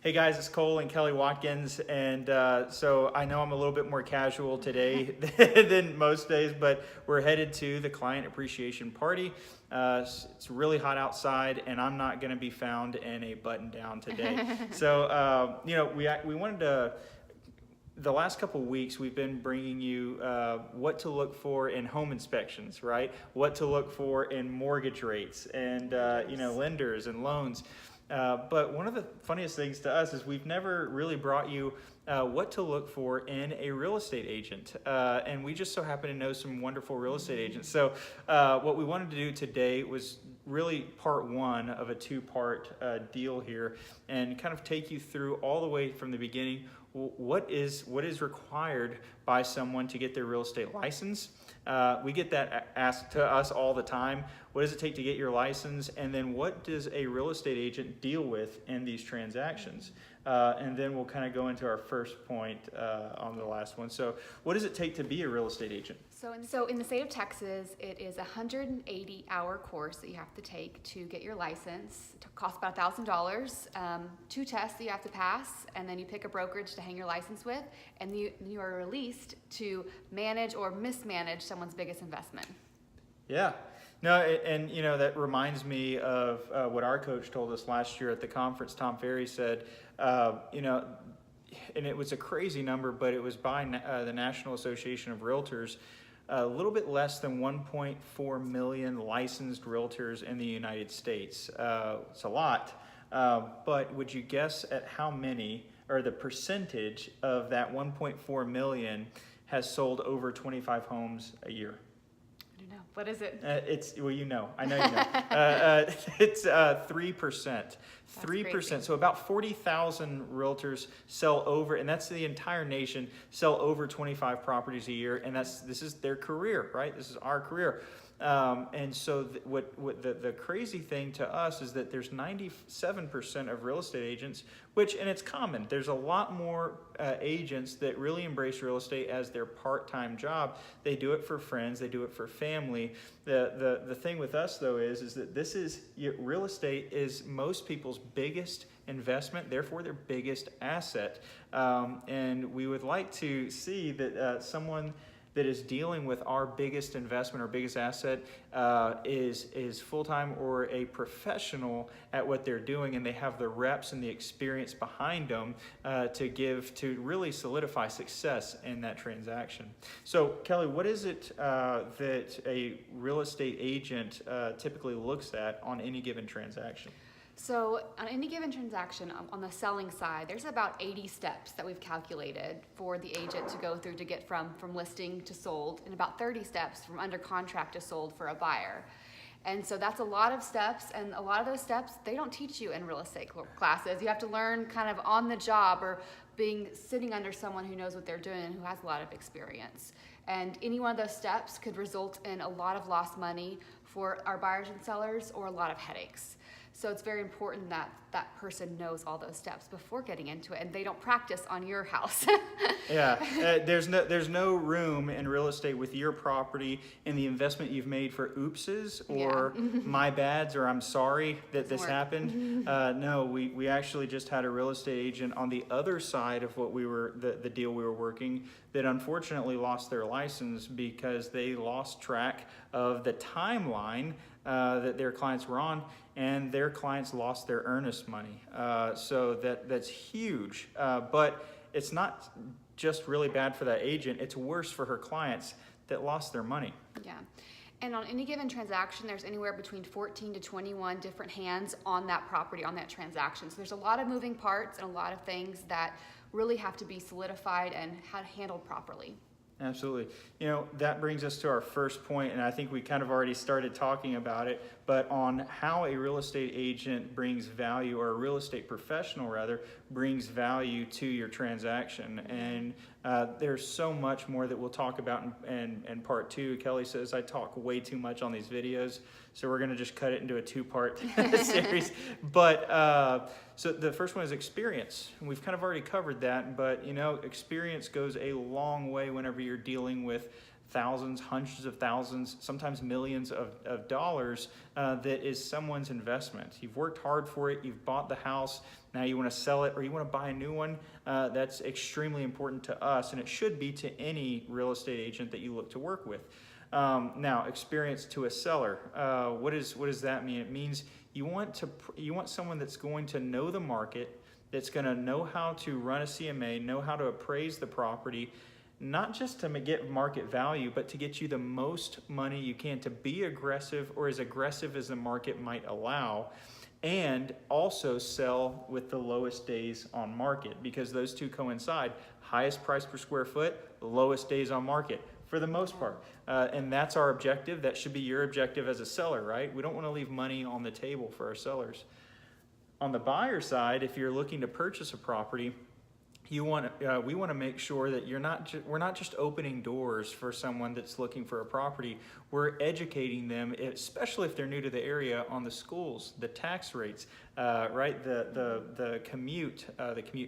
Hey guys, it's Cole and Kelly Watkins, and so I know I'm a little bit more casual today than most days, but we're headed to the client appreciation party. It's really hot outside, and I'm not going to be found in a button down today. So we wanted to. The last couple of weeks, we've been bringing you what to look for in home inspections, right? What to look for in mortgage rates and lenders and loans. But one of the funniest things to us is we've never really brought you what to look for in a real estate agent. And we just so happen to know some wonderful real estate agents. So what we wanted to do today was really part one of a two-part deal here and kind of take you through all the way from the beginning. What is required by someone to get their real estate license? We get that asked to us all the time. What does it take to get your license? And then what does a real estate agent deal with in these transactions? And then we'll kind of go into our first point on the last one. So what does it take to be a real estate agent? So in the state of Texas, it is a 180-hour course that you have to take to get your license. It costs about $1,000. 2 tests that you have to pass, and then you pick a brokerage to hang your license with, and you are released to manage or mismanage someone's biggest investment. Yeah. No, and that reminds me of what our coach told us last year at the conference. Tom Ferry said, and it was a crazy number, but it was by the National Association of Realtors, a little bit less than 1.4 million licensed realtors in the United States. It's a lot, but would you guess at how many, or the percentage of that 1.4 million has sold over 25 homes a year? What is it? I know you know. It's 3%. 3%. So about 40,000 realtors sell over, and that's the entire nation, sell over 25 properties a year, and this is their career, right? This is our career. And so the crazy thing to us is that there's 97% of real estate agents, and it's common. There's a lot more agents that really embrace real estate as their part-time job. They do it for friends. They do it for family. The thing with us though is that real estate is most people's biggest investment, therefore their biggest asset. And we would like to see that someone that is dealing with our biggest investment, our biggest asset, is full-time or a professional at what they're doing, and they have the reps and the experience behind them to really solidify success in that transaction. So, Kelly, what is it that a real estate agent typically looks at on any given transaction? So on any given transaction, on the selling side, there's about 80 steps that we've calculated for the agent to go through to get from listing to sold, and about 30 steps from under contract to sold for a buyer. And so that's a lot of steps, and a lot of those steps, they don't teach you in real estate classes. You have to learn kind of on the job or sitting under someone who knows what they're doing and who has a lot of experience. And any one of those steps could result in a lot of lost money for our buyers and sellers, or a lot of headaches. So it's very important that that person knows all those steps before getting into it, and they don't practice on your house. Yeah, there's no room in real estate with your property and the investment you've made for oopses or my bads or I'm sorry that this happened. No, we actually just had a real estate agent on the other side of what the deal we were working that unfortunately lost their license because they lost track of the timeline that their clients were on, and their clients lost their earnest money. So that's huge. But it's not just really bad for that agent, it's worse for her clients that lost their money. Yeah. And on any given transaction, there's anywhere between 14 to 21 different hands on that property, on that transaction. So there's a lot of moving parts and a lot of things that really have to be solidified and handled properly. Absolutely. That brings us to our first point, and I think we kind of already started talking about it, but on how a real estate agent brings value, or a real estate professional rather, brings value to your transaction. And there's so much more that we'll talk about in part two. Kelly says I talk way too much on these videos, so we're going to just cut it into a two-part series. But so the first one is experience. And we've kind of already covered that, but experience goes a long way whenever you're dealing with thousands, hundreds of thousands, sometimes millions of dollars that is someone's investment. You've worked hard for it, you've bought the house, now you want to sell it or you want to buy a new one. That's extremely important to us, and it should be to any real estate agent that you look to work with. Now, experience to a seller. What does that mean? It means you want someone that's going to know the market, that's going to know how to run a CMA, know how to appraise the property, not just to get market value, but to get you the most money you can, to be aggressive or as aggressive as the market might allow, and also sell with the lowest days on market, because those two coincide. Highest price per square foot, lowest days on market for the most part. And that's our objective. That should be your objective as a seller, right? We don't want to leave money on the table for our sellers. On the buyer side, if you're looking to purchase a property, we want to make sure that we're not just opening doors for someone that's looking for a property. We're educating them, especially if they're new to the area, on the schools, the tax rates, right? The commute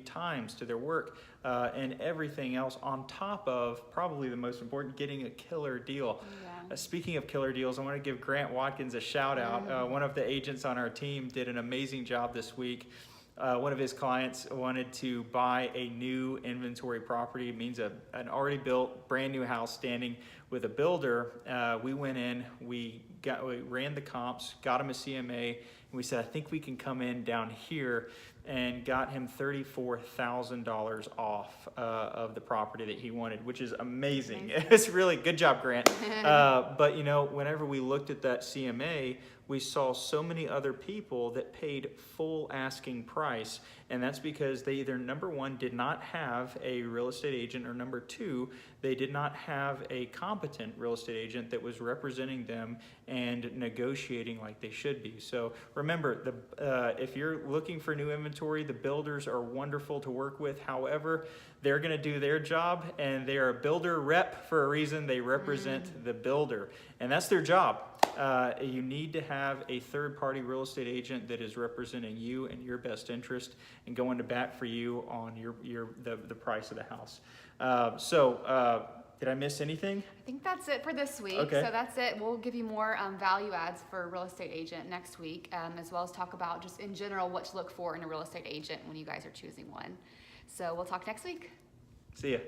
times to their work, and everything else on top of, probably the most important, getting a killer deal. Yeah. Speaking of killer deals, I want to give Grant Watkins a shout out. One of the agents on our team did an amazing job this week. One of his clients wanted to buy a new inventory property. It means an already built, brand new house standing with a builder. We went in, we ran the comps, got him a CMA, and we said, I think we can come in down here, and got him $34,000 off of the property that he wanted, which is amazing. It's really good job, Grant. But you know, whenever we looked at that CMA, we saw so many other people that paid full asking price, and that's because they either, number one, did not have a real estate agent, or number two, they did not have a competent real estate agent that was representing them and negotiating like they should be. So remember, if you're looking for new inventory, the builders are wonderful to work with. However, they're going to do their job, and they are a builder rep for a reason. They represent the builder, and that's their job. You need to have a third-party real estate agent that is representing you and your best interest and going to bat for you on the price of the house. Did I miss anything? I think that's it for this week. Okay. So that's it. We'll give you more value adds for a real estate agent next week, as well as talk about just in general what to look for in a real estate agent when you guys are choosing one. So we'll talk next week. See ya.